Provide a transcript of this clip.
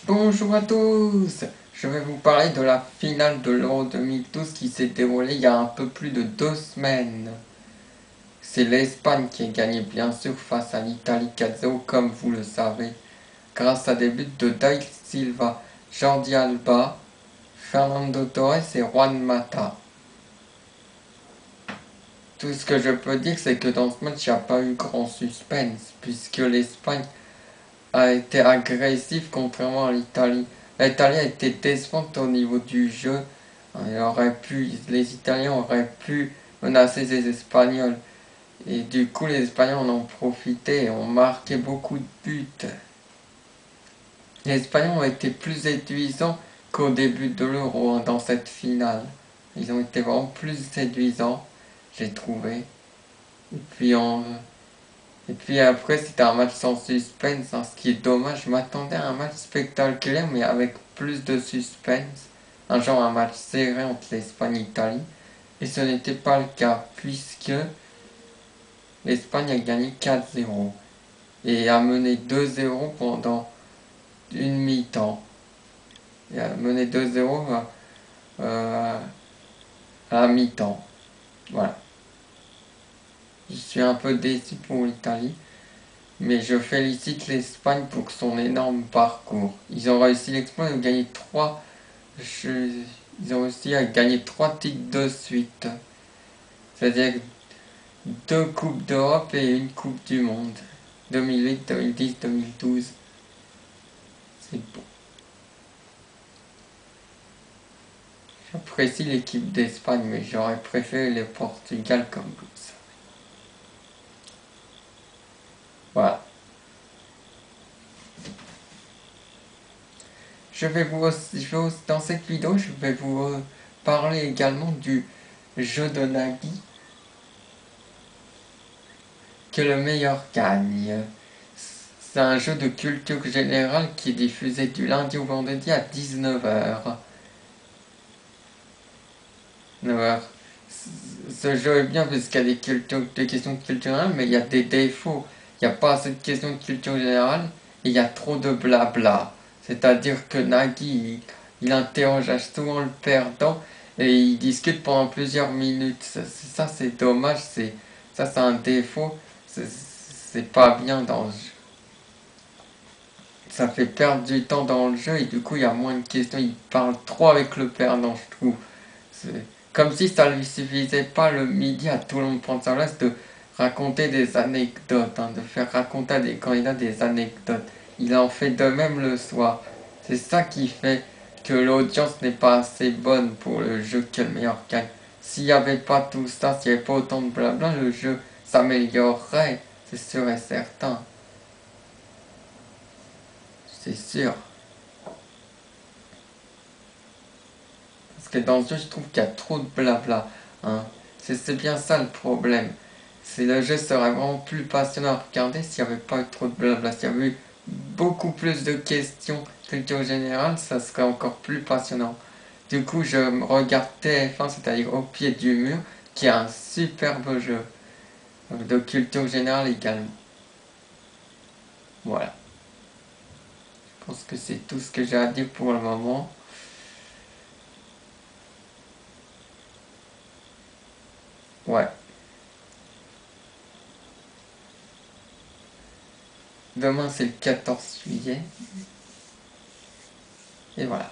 Bonjour à tous, je vais vous parler de la finale de l'Euro 2012 qui s'est déroulée il y a un peu plus de 2 semaines. C'est l'Espagne qui a gagné bien sûr face à l'Italie 4-0 comme vous le savez, grâce à des buts de David Silva, Jordi Alba, Fernando Torres et Juan Mata. Tout ce que je peux dire c'est que dans ce match il n'y a pas eu grand suspense puisque l'Espagne a été agressif contrairement à l'Italie. L'Italie a été décevante au niveau du jeu. Les Italiens auraient pu menacer les Espagnols. Et du coup, les Espagnols en ont profité et ont marqué beaucoup de buts. Les Espagnols ont été plus séduisants qu'au début de l'Euro dans cette finale. Ils ont été vraiment plus séduisants, j'ai trouvé. Et puis on, Et puis après, c'était un match sans suspense, hein, ce qui est dommage. Je m'attendais à un match spectaculaire, mais avec plus de suspense. Un match serré entre l'Espagne et l'Italie. Et ce n'était pas le cas, puisque l'Espagne a gagné 4-0 et a mené 2-0 pendant une mi-temps. Et a mené 2-0 à la mi-temps. Voilà. Je suis un peu déçu pour l'Italie. Mais je félicite l'Espagne pour son énorme parcours. Ils ont réussi l'exploit de gagner ils ont réussi à gagner 3 titres de suite. C'est-à-dire 2 coupes d'Europe et une coupe du monde. 2008, 2010, 2012. C'est beau. J'apprécie l'équipe d'Espagne, mais j'aurais préféré le Portugal comme vous le savez. Voilà. Dans cette vidéo, je vais vous parler également du jeu de Nagui, que le meilleur gagne. C'est un jeu de culture générale qui est diffusé du lundi au vendredi à 19h. 9h. Ce jeu est bien parce qu'il y a des questions culturelles, mais il y a des défauts. Il n'y a pas assez de questions de culture générale et il y a trop de blabla. C'est-à-dire que Nagui, il interroge souvent le perdant et il discute pendant plusieurs minutes. Ça c'est dommage, ça c'est un défaut. C'est pas bien dans le jeu. Ça fait perdre du temps dans le jeu et du coup il y a moins de questions. Il parle trop avec le perdant, je trouve. C'est comme si ça lui suffisait pas le midi à tout le monde prendre sa place de raconter des anecdotes, hein, de faire raconter à des candidats des anecdotes. Il en fait de même le soir. C'est ça qui fait que l'audience n'est pas assez bonne pour le jeu que le meilleur gagne. S'il n'y avait pas tout ça, s'il n'y avait pas autant de blabla, le jeu s'améliorerait, c'est sûr et certain. C'est sûr. Parce que dans ce jeu, je trouve qu'il y a trop de blabla. Hein. C'est bien ça le problème. C'est le jeu serait vraiment plus passionnant à regarder s'il n'y avait pas eu trop de blabla. S'il y avait eu beaucoup plus de questions culture générale, ça serait encore plus passionnant. Du coup, je regarde TF1, c'est-à-dire Au pied du mur, qui est un superbe jeu de culture générale également. Voilà. Je pense que c'est tout ce que j'ai à dire pour le moment. Ouais. Demain, c'est le 14 juillet. Et voilà.